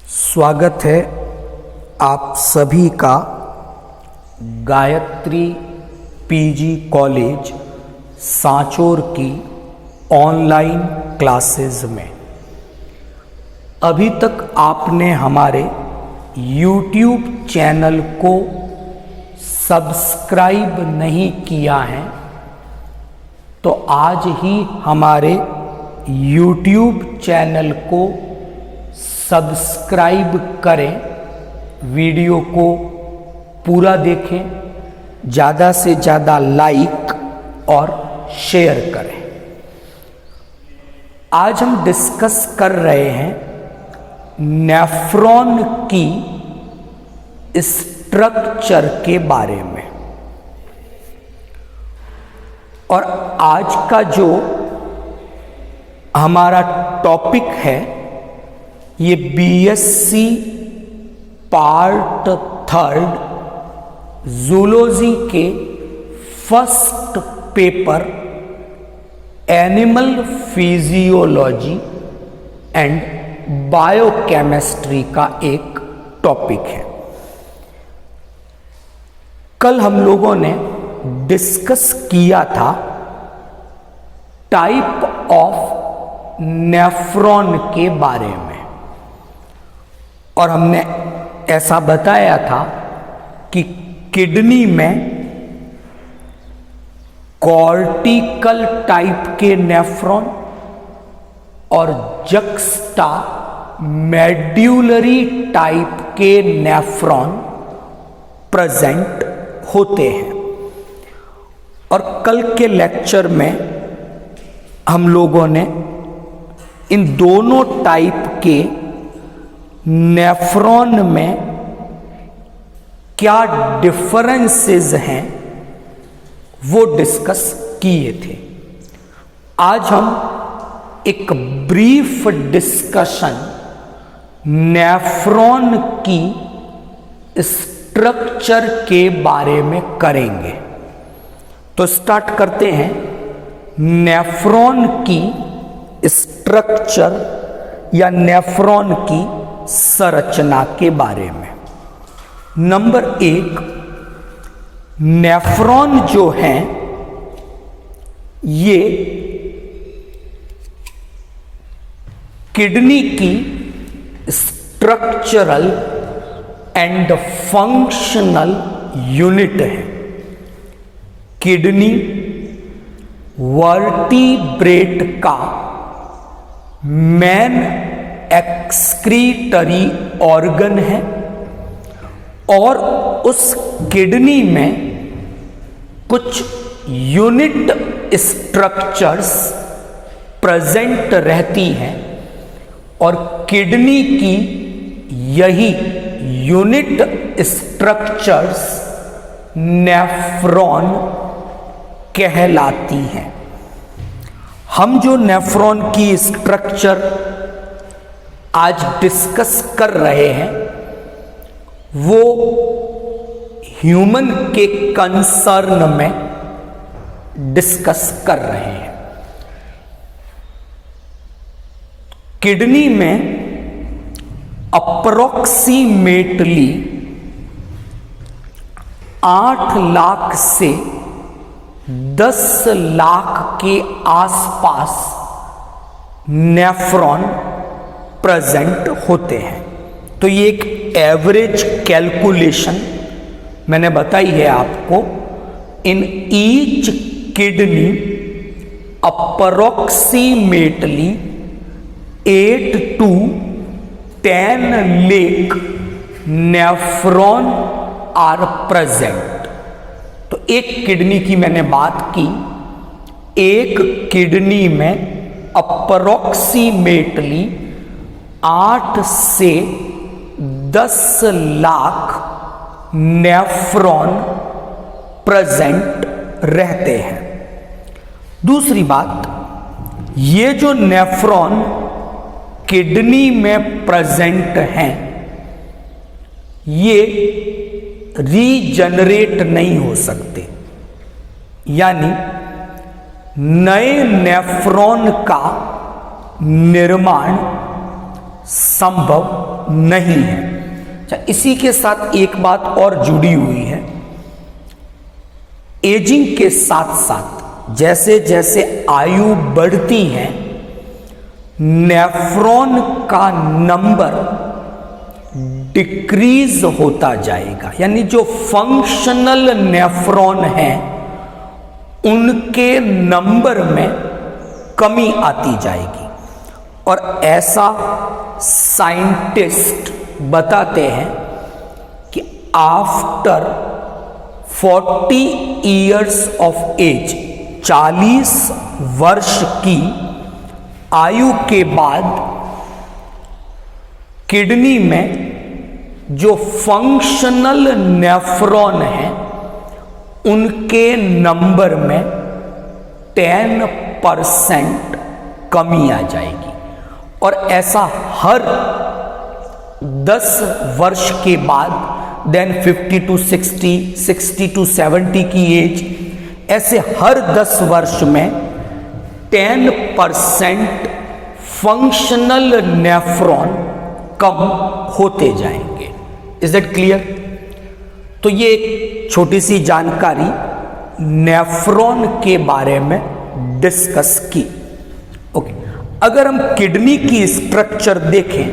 स्वागत है आप सभी का गायत्री पीजी कॉलेज सांचौर की ऑनलाइन क्लासेस में। अभी तक आपने हमारे YouTube चैनल को सब्सक्राइब नहीं किया है तो आज ही हमारे YouTube चैनल को सब्सक्राइब करें, वीडियो को पूरा देखें, ज़्यादा से ज़्यादा लाइक और शेयर करें। आज हम डिस्कस कर रहे हैं नेफ्रॉन की स्ट्रक्चर के बारे में। और आज का जो हमारा टॉपिक है ये बीएससी पार्ट 3 जूलॉजी के first paper animal physiology and biochemistry का एक टॉपिक है। कल हम लोगों ने डिस्कस किया था टाइप ऑफ नेफ्रॉन के बारे में और हमने ऐसा बताया था कि किडनी में कॉर्टिकल टाइप के नेफ्रॉन और जक्स्टा मेड्यूलरी टाइप के नेफ्रॉन प्रेजेंट होते हैं। और कल के लेक्चर में हम लोगों ने इन दोनों टाइप के नेफ्रॉन में क्या डिफरेंसेस हैं वो डिस्कस किए थे। आज हम एक ब्रीफ डिस्कशन नेफ्रॉन की स्ट्रक्चर के बारे में करेंगे। तो स्टार्ट करते हैं नेफ्रॉन की स्ट्रक्चर या नेफ्रॉन की संरचना के बारे में। नंबर 1, नेफ्रॉन जो हैं ये किडनी की स्ट्रक्चरल एंड फंक्शनल यूनिट है। किडनी वर्टिब्रेट का मेन एक्सक्रीटरी ऑर्गन है और उस किडनी में कुछ यूनिट स्ट्रक्चर्स प्रेजेंट रहती हैं और किडनी की यही यूनिट स्ट्रक्चर्स नेफ्रॉन कहलाती हैं। हम जो नेफ्रॉन की स्ट्रक्चर आज डिस्कस कर रहे हैं वो ह्यूमन के कंसर्न में डिस्कस कर रहे हैं। किडनी में अप्रोक्सीमेटली 8 लाख से 10 लाख के आसपास नेफ्रॉन प्रेजेंट होते हैं। तो ये एक एवरेज कैलकुलेशन मैंने बताई है आपको। In each kidney approximately 8 to 10 lakh nephron are present. तो एक किडनी की मैंने बात की, एक किडनी में अप्रोक्सीमेटली 8 से 10 लाख नेफ्रॉन प्रेजेंट रहते हैं। दूसरी बात, ये जो नेफ्रॉन किडनी में प्रेजेंट हैं ये रीजनरेट नहीं हो सकते, यानी नए नेफ्रॉन का निर्माण संभव नहीं है। अच्छा, इसी के साथ एक बात और जुड़ी हुई है, एजिंग के साथ साथ जैसे जैसे आयु बढ़ती है नेफ्रॉन का नंबर डिक्रीज होता जाएगा, यानी जो फंक्शनल नेफ्रॉन हैं उनके नंबर में कमी आती जाएगी। और ऐसा साइंटिस्ट बताते हैं कि आफ्टर 40 इयर्स ऑफ एज, 40 वर्ष की आयु के बाद किडनी में जो फंक्शनल नेफ्रॉन है उनके नंबर में 10% कमी आ जाएगी। और ऐसा हर 10 वर्ष के बाद, देन 50 to 60, 60 to 70 की एज, ऐसे हर 10 वर्ष में 10% फंक्शनल नेफ्रॉन कम होते जाएंगे। Is that clear? तो ये एक छोटी सी जानकारी नेफ्रॉन के बारे में डिस्कस की। ओके, अगर हम किडनी की स्ट्रक्चर देखें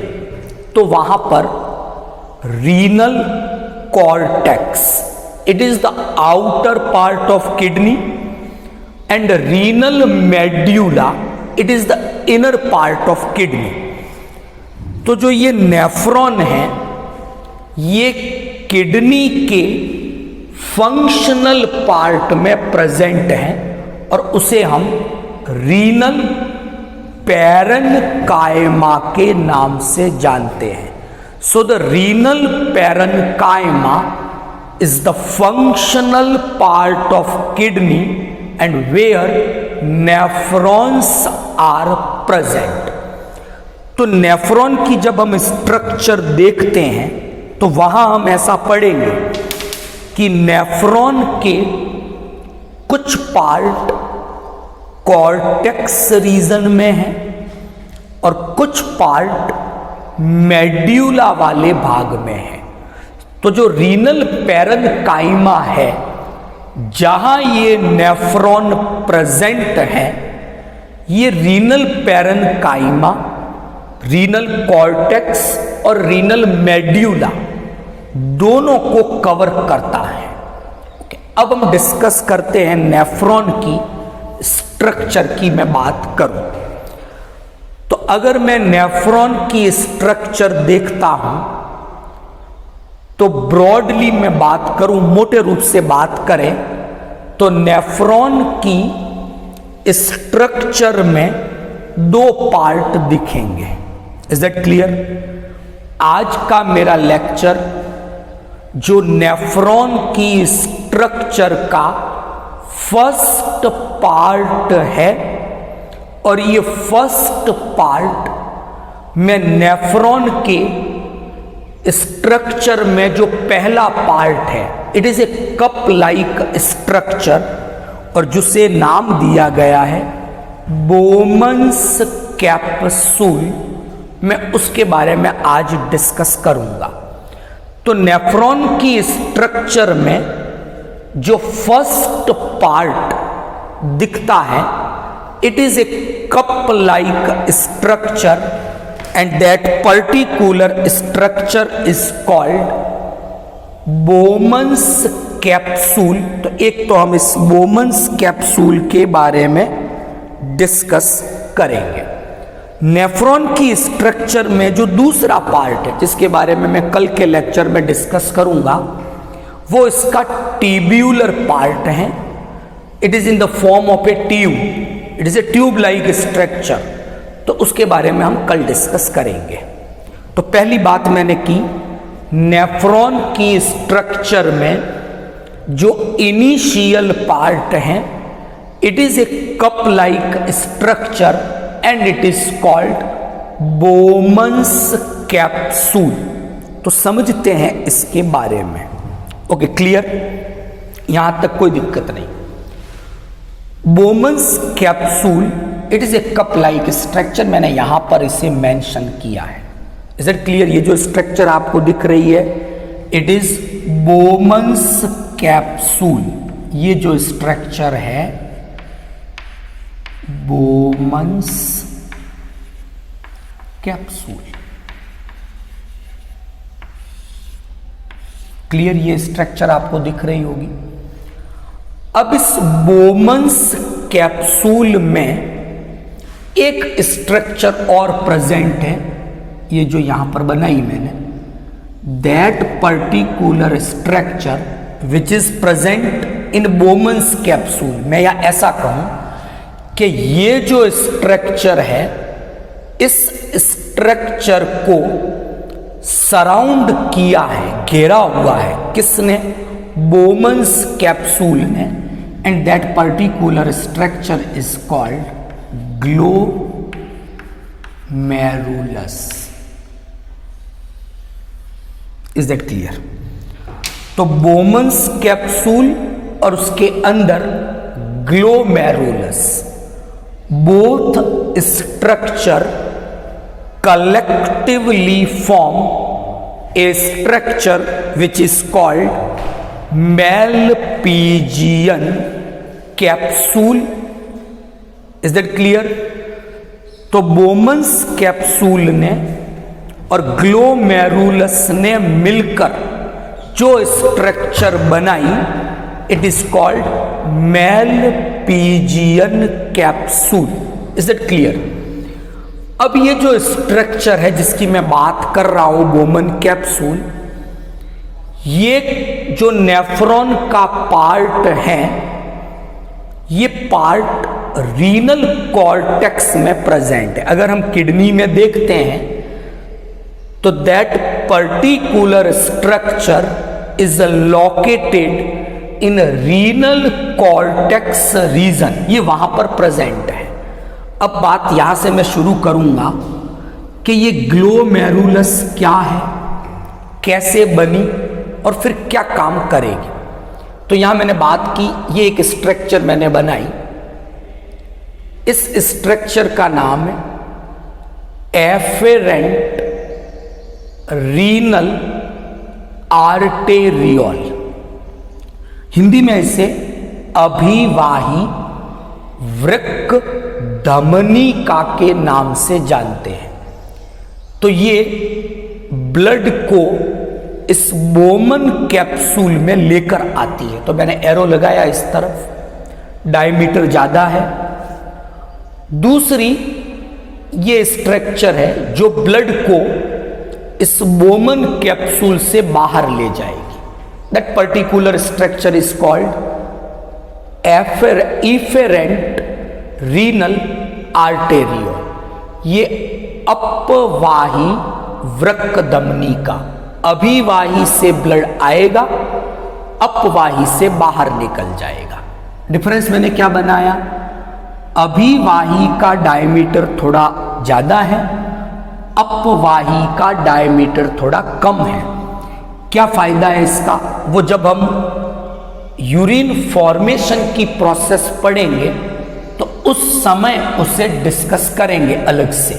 तो वहां पर renal cortex, it is the outer part of kidney, and renal medulla, it is the inner part of kidney. तो जो ये नेफ्रॉन है ये किडनी के फंक्शनल पार्ट में प्रेजेंट है और उसे हम रीनल पैरेन्काइमा के नाम से जानते हैं। So the renal parenchyma is the functional part of kidney and where nephrons are present. तो नेफ्रॉन की जब हम स्ट्रक्चर देखते हैं तो वहां हम ऐसा पढ़ेंगे कि नेफ्रॉन के कुछ पार्ट कॉर्टेक्स रीजन में है और कुछ पार्ट मेड्यूला वाले भाग में है। तो जो रीनल पैरेन्काइमा है, जहां ये नेफ्रॉन प्रेजेंट है, ये रीनल पैरेन्काइमा, रीनल कॉर्टेक्स और रीनल मेड्यूला दोनों को कवर करता है। अब हम डिस्कस करते हैं नेफ्रॉन की स्ट्रक्चर की मैं बात करूं तो अगर मैं नेफ्रॉन की स्ट्रक्चर देखता हूं तो ब्रॉडली मैं बात करूं, मोटे रूप से बात करें तो नेफ्रॉन की स्ट्रक्चर में 2 पार्ट दिखेंगे। Is that clear? आज का मेरा लेक्चर जो नेफ्रॉन की स्ट्रक्चर का फर्स्ट पार्ट है, और ये फर्स्ट पार्ट में नेफ्रॉन के स्ट्रक्चर में जो पहला पार्ट है, it is a cup like structure और जिसे नाम दिया गया है बोमन्स कैप्सूल। मैं उसके बारे में आज डिस्कस करूंगा। तो नेफ्रॉन की स्ट्रक्चर में जो फर्स्ट पार्ट दिखता है, it is a cup like structure and that particular structure is called Bowman's capsule. तो एक तो हम इस बोमन्स कैप्सूल के बारे में डिस्कस करेंगे। नेफ्रॉन की स्ट्रक्चर में जो दूसरा पार्ट है जिसके बारे में मैं कल के लेक्चर में डिस्कस करूंगा, वो इसका ट्यूब्यूलर पार्ट है। It is in the form of A tube, it is a tube like structure. तो उसके बारे में हम कल डिस्कस करेंगे। तो पहली बात मैंने की, नेफ्रॉन की स्ट्रक्चर में जो इनिशियल पार्ट है, it is a cup like structure and it is called Bowman's capsule. तो समझते हैं इसके बारे में। Okay, clear? यहां तक कोई दिक्कत नहीं। Bowman's capsule, it is a cup like structure, मैंने यहां पर इसे मेंशन किया है। Is it clear? ये जो स्ट्रक्चर आपको दिख रही है, इट इज बोमन्स कैप्सूल। ये जो स्ट्रक्चर है बोमन्स कैप्सूल। क्लियर? ये स्ट्रक्चर आपको दिख रही होगी। अब इस बोमन्स कैप्सूल में एक स्ट्रक्चर और प्रेजेंट है, ये जो यहां पर बनाई मैंने, that particular structure which is present in Bowman's capsule. मैं या ऐसा कहूं कि ये जो स्ट्रक्चर है, इस स्ट्रक्चर को सराउंड किया है, घेरा हुआ है, किसने? बोमन्स कैप्सूल ने। And that particular structure is called glomerulus. Is that clear? तो बोमन्स कैप्सूल और उसके अंदर glomerulus, both structure collectively form a structure which is called Malpighian capsule. Is that clear? तो बोमन्स कैप्सूल ने और glomerulus ने मिलकर जो स्ट्रक्चर बनाई, it is called Malpighian capsule. Is that clear? अब ये जो स्ट्रक्चर है जिसकी मैं बात कर रहा हूं, बोमन कैप्सूल, ये जो नेफ्रॉन का पार्ट है, ये पार्ट रीनल कॉर्टेक्स में प्रेजेंट है। अगर हम किडनी में देखते हैं तो that particular structure is located in renal cortex region, ये वहां पर प्रेजेंट है। अब बात यहां से मैं शुरू करूंगा कि ये ग्लोमेरुलस क्या है, कैसे बनी और फिर क्या काम करेगी। तो यहां मैंने बात की, ये एक स्ट्रक्चर मैंने बनाई। इस स्ट्रक्चर का नाम है एफेरेंट रीनल आर्टेरियोल। हिंदी में इसे अभिवाही वृक्क धमनिका के नाम से जानते हैं। तो ये ब्लड को इस बोमन कैप्सूल में लेकर आती है। तो मैंने एरो लगाया इस तरफ, डायमीटर ज्यादा है। दूसरी ये स्ट्रक्चर है जो ब्लड को इस बोमन कैप्सूल से बाहर ले जाएगी। That particular structure is called efferent renal arteriole. ये अपवाही वृक्क धमनिका, अभिवाही से ब्लड आएगा, अपवाही से बाहर निकल जाएगा। डिफरेंस मैंने क्या बनाया? अभिवाही का डायमीटर थोड़ा ज्यादा है, अपवाही का डायमीटर थोड़ा कम है। क्या फायदा है इसका? वो जब हम यूरिन फॉर्मेशन की प्रोसेस पढ़ेंगे तो उस समय उसे डिस्कस करेंगे अलग से।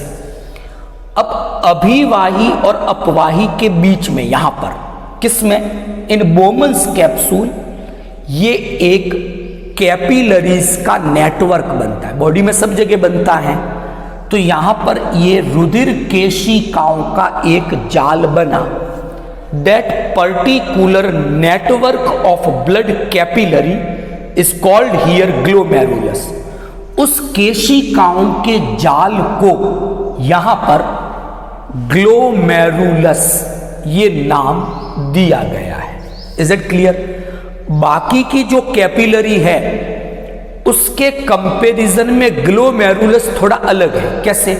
अब अभिवाही और अपवाही के बीच में यहां पर किसमें? इन बोमन्स कैप्सूल, ये एक कैपिलरीज का नेटवर्क बनता है। बॉडी में सब जगह बनता है। तो यहां पर ये रुधिर केशिकाओं का एक जाल बना। That particular network of blood capillary is called here glomerulus. उस केशिकाओं के जाल को यहां पर ग्लोमेरुलस ये नाम दिया गया है। Is it clear? बाकी की जो कैपिलरी है उसके कंपैरिजन में ग्लोमेरुलस थोड़ा अलग है। कैसे?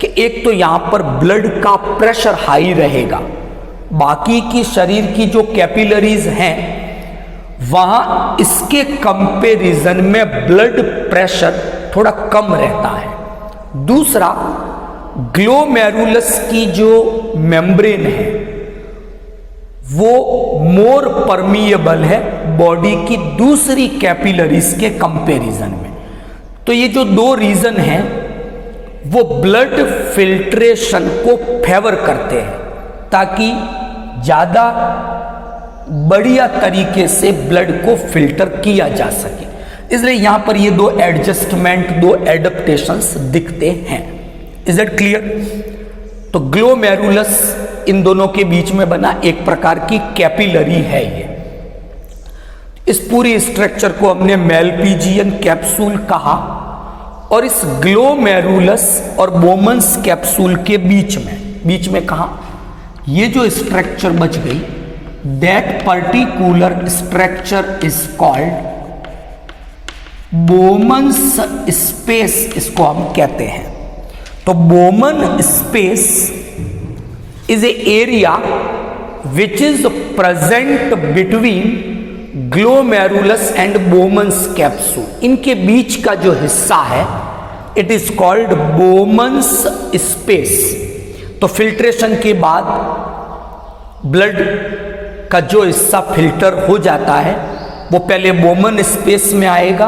कि एक तो यहां पर ब्लड का प्रेशर हाई रहेगा, बाकी की शरीर की जो कैपिलरीज हैं वहां इसके कंपैरिजन में ब्लड प्रेशर थोड़ा कम रहता है। दूसरा, ग्लोमेरुलस की जो मेम्ब्रेन है वो मोर परमिएबल है बॉडी की दूसरी कैपिलरीज के कंपैरिजन में। तो ये जो दो रीजन हैं वो ब्लड फिल्ट्रेशन को फेवर करते हैं ताकि ज़्यादा बढ़िया तरीके से ब्लड को फिल्टर किया जा सके। इसलिए यहां पर ये दो एडजस्टमेंट, दो एडप्टेशंस दिखते हैं। Is it clear? तो ग्लोमेरुलस इन दोनों के बीच में बना एक प्रकार की कैपिलरी है ये। इस पूरी स्ट्रक्चर को हमने मेलपीजियन कैप्सूल कहा, और इस ग्लोमेरुलस और बोमन्स कैप्सूल के बीच में कहा ये जो स्ट्रक्चर बच गई, that particular structure is called Bowman's space, इसको हम कहते हैं। तो Bowman space is a area which is present between glomerulus and Bowman's capsule. इनके बीच का जो हिस्सा है it is called Bowman's space. तो फिल्ट्रेशन के बाद ब्लड का जो हिस्सा फिल्टर हो जाता है वो पहले बोमन स्पेस में आएगा,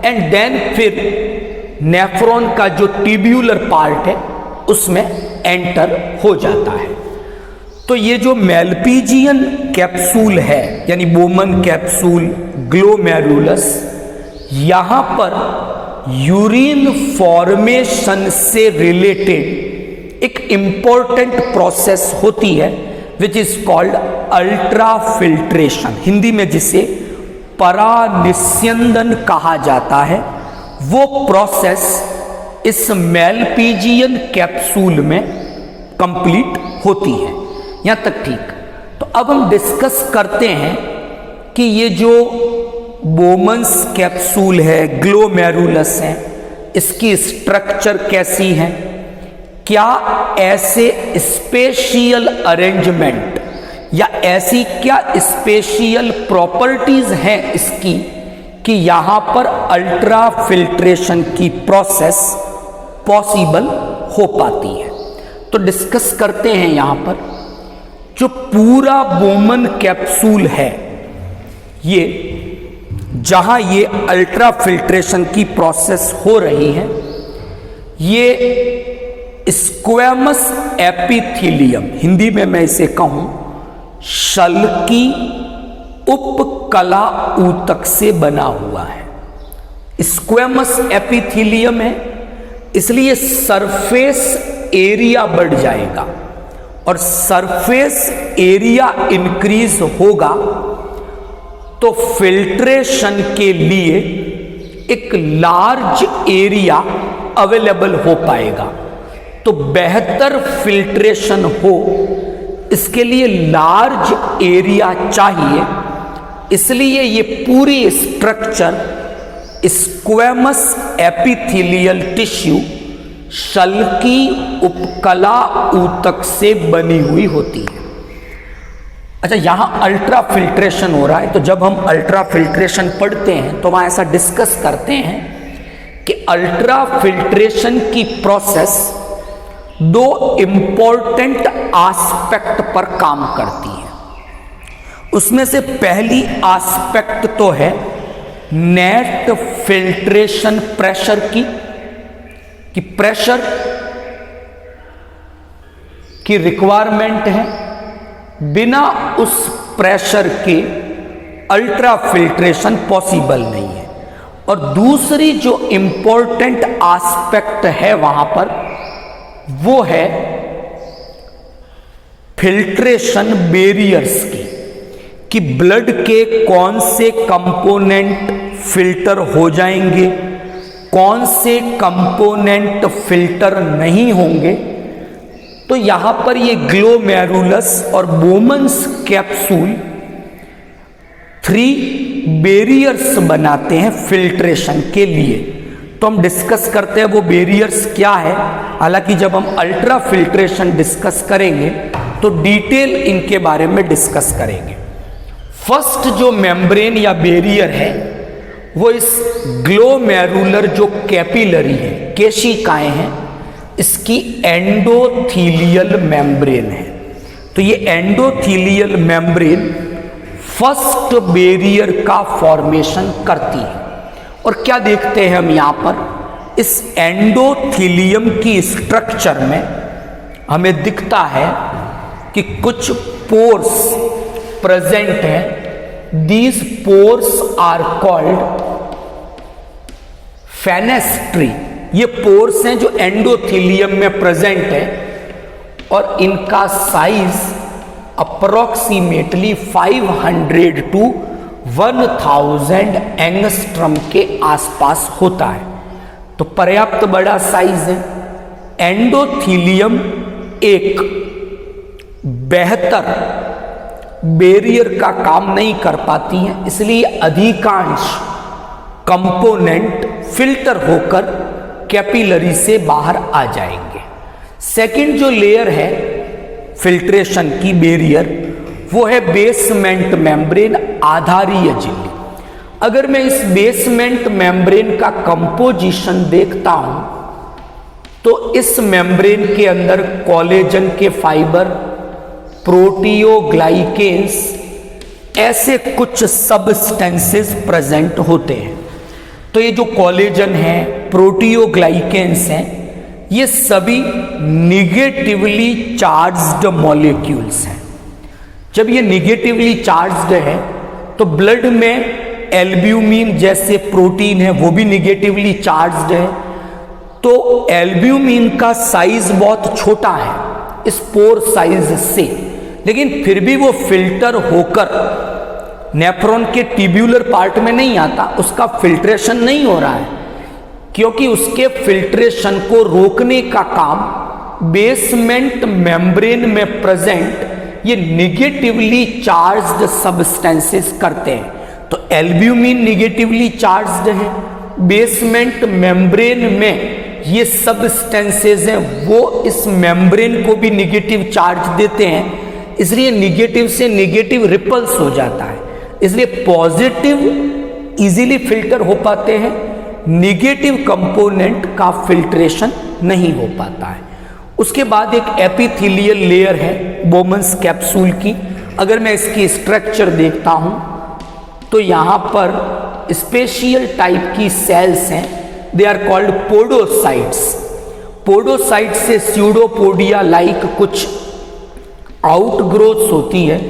एंड देन फिर नेफ्रॉन का जो ट्यूब्यूलर पार्ट है उसमें एंटर हो जाता है। तो ये जो मेलपीजियन कैप्सूल है यानी बोमन कैप्सूल, ग्लोमेरुलस, यहां पर यूरिन फॉर्मेशन से रिलेटेड एक इंपॉर्टेंट प्रोसेस होती है which is called ultra filtration, Hindi में जिसे परानिस्यंदन कहा जाता है। वो प्रोसेस इस मेलपीजियन कैप्सूल में कंप्लीट होती है। यहां तक ठीक। तो अब हम डिस्कस करते हैं कि ये जो बोमन्स कैप्सूल है, ग्लोमेरुलस है, इसकी स्ट्रक्चर कैसी है, क्या ऐसे स्पेशियल अरेंजमेंट या ऐसी क्या स्पेशियल प्रॉपर्टीज हैं इसकी कि यहां पर अल्ट्रा फिल्ट्रेशन की प्रोसेस पॉसिबल हो पाती है। तो डिस्कस करते हैं यहां पर जो पूरा बोमन कैप्सूल है, ये जहां ये अल्ट्रा फिल्ट्रेशन की प्रोसेस हो रही है, ये स्क्वैमस एपिथेलियम, हिंदी में मैं इसे कहूं शल की उपकला ऊतक से बना हुआ है। स्क्वैमस एपिथेलियम है, इसलिए सरफेस एरिया बढ़ जाएगा, और सरफेस एरिया इंक्रीज होगा तो फिल्ट्रेशन के लिए एक लार्ज एरिया अवेलेबल हो पाएगा। तो बेहतर फिल्ट्रेशन हो इसके लिए लार्ज एरिया चाहिए, इसलिए ये पूरी structure squamous epithelial tissue Shalki उपकला ऊतक से बनी हुई होती है। अच्छा, यहां अल्ट्रा फिल्ट्रेशन हो रहा है, तो जब हम अल्ट्रा फिल्ट्रेशन पढ़ते हैं तो वहां ऐसा डिस्कस करते हैं कि अल्ट्रा फिल्ट्रेशन की प्रोसेस दो इंपॉर्टेंट एस्पेक्ट पर काम करती है। उसमें से पहली एस्पेक्ट तो है नेट फिल्ट्रेशन प्रेशर की, कि प्रेशर की रिक्वायरमेंट है, बिना उस प्रेशर के अल्ट्रा फिल्ट्रेशन पॉसिबल नहीं है। और दूसरी जो इंपॉर्टेंट एस्पेक्ट है वहां पर वो है फिल्ट्रेशन बैरियर्स की, कि ब्लड के कौन से कंपोनेंट फिल्टर हो जाएंगे, कौन से कंपोनेंट फिल्टर नहीं होंगे। तो यहां पर ये ग्लोमेरुलस और बोमन्स कैप्सूल 3 बैरियर्स बनाते हैं फिल्ट्रेशन के लिए। तो हम डिस्कस करते हैं वो बैरियर्स क्या है। हालांकि जब हम अल्ट्रा फिल्ट्रेशन डिस्कस करेंगे तो डिटेल इनके बारे में डिस्कस करेंगे। फर्स्ट जो मेम्ब्रेन या बैरियर है वो इस ग्लोमेरुलर जो कैपिलरी है, केशिकाएं हैं, इसकी एंडोथीलियल मेम्ब्रेन है। तो ये एंडोथीलियल मेम्ब्रेन फर्स्ट बैरियर का फॉर्मेशन करती है। और क्या देखते हैं हम यहां पर, इस एंडोथीलियम की स्ट्रक्चर में हमें दिखता है कि कुछ पोर्स प्रेजेंट है। These pores are called fenestrae. ये पोर्स हैं जो एंडोथीलियम में प्रेजेंट है और इनका साइज अप्रोक्सीमेटली 500 to 1000 एंगस्ट्रम के आसपास होता है, तो पर्याप्त बड़ा साइज है। एंडोथीलियम एक बेहतर बैरियर का काम नहीं कर पाती है, इसलिए अधिकांश कंपोनेंट फिल्टर होकर कैपिलरी से बाहर आ जाएंगे। सेकंड जो लेयर है फिल्ट्रेशन की बैरियर, वो है बेसमेंट मेम्ब्रेन, आधारीय झिल्ली। अगर मैं इस बेसमेंट मेम्ब्रेन का कंपोजिशन देखता हूं तो इस मेम्ब्रेन के अंदर कोलेजन के फाइबर, प्रोटियोग्लाइकेन्स, ऐसे कुछ सब्सटेंसेस प्रेजेंट होते हैं। तो ये जो कोलेजन है, प्रोटियोग्लाइकेन्स हैं, ये सभी निगेटिवली चार्ज्ड मॉलिक्यूल्स हैं। जब ये निगेटिवली चार्ज्ड है तो ब्लड में एल्ब्यूमिन जैसे प्रोटीन है वो भी निगेटिवली चार्ज्ड है, तो एल्ब्यूमिन का साइज बहुत छोटा है इस पोर साइज से, लेकिन फिर भी वो फिल्टर होकर नेफ्रॉन के ट्यूब्यूलर पार्ट में नहीं आता, उसका फिल्ट्रेशन नहीं हो रहा है, क्योंकि उसके फिल्ट्रेशन को रोकने का काम बेसमेंट मेम्ब्रेन में प्रेजेंट ये निगेटिवली चार्ज्ड सब्सटेंसेस करते हैं। तो एल्ब्यूमिन निगेटिवली चार्ज्ड है, बेसमेंट मेम्ब्रेन में ये सब्सटेंसेस हैं वो इस मेम्ब्रेन को भी निगेटिव चार्ज देते हैं, इसलिए निगेटिव से निगेटिव रिपल्स हो जाता है, इसलिए पॉजिटिव इजीली फिल्टर हो पाते हैं, निगेटिव कंपोनेंट का फिल्ट्रेशन नहीं हो पाता है। उसके बाद एक एपिथेलियल लेयर है बोमन्स कैप्सूल की। अगर मैं इसकी स्ट्रक्चर देखता हूं तो यहां पर स्पेशियल टाइप की सेल्स हैं, they are called podocytes. Podocyte से स्यूडोपोडिया लाइक कुछ आउटग्रोथ्स होती है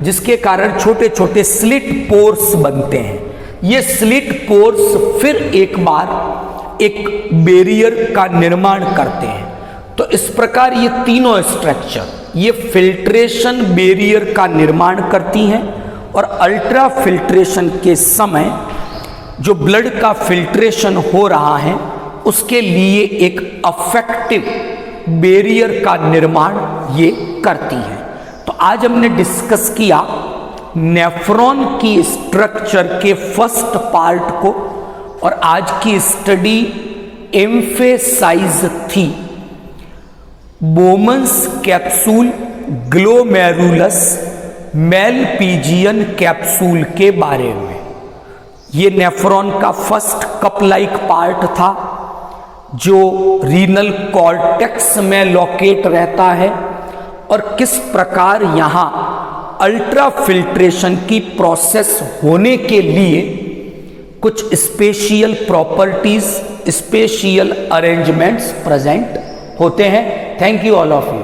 जिसके कारण छोटे छोटे स्लिट पोर्स बनते हैं। ये स्लिट पोर्स फिर एक बार एक बैरियर का निर्माण करते हैं। तो इस प्रकार ये तीनों स्ट्रक्चर ये फिल्ट्रेशन बैरियर का निर्माण करती हैं और अल्ट्रा फिल्ट्रेशन के समय जो ब्लड का फिल्ट्रेशन हो रहा है उसके लिए एक अफेक्टिव बैरियर का निर्माण ये करती है। तो आज हमने डिस्कस किया नेफ्रॉन की स्ट्रक्चर के फर्स्ट पार्ट को और आज की स्टडी एम्फेसाइज थी Bowman's capsule glomerulus Malpighian capsule के बारे में। ये नेफ्रॉन का फर्स्ट कप लाइक पार्ट था जो रीनल कॉर्टेक्स में लोकेट रहता है और किस प्रकार यहाँ अल्ट्रा फिल्ट्रेशन की प्रोसेस होने के लिए कुछ special properties, special arrangements present होते हैं। Thank you all of you.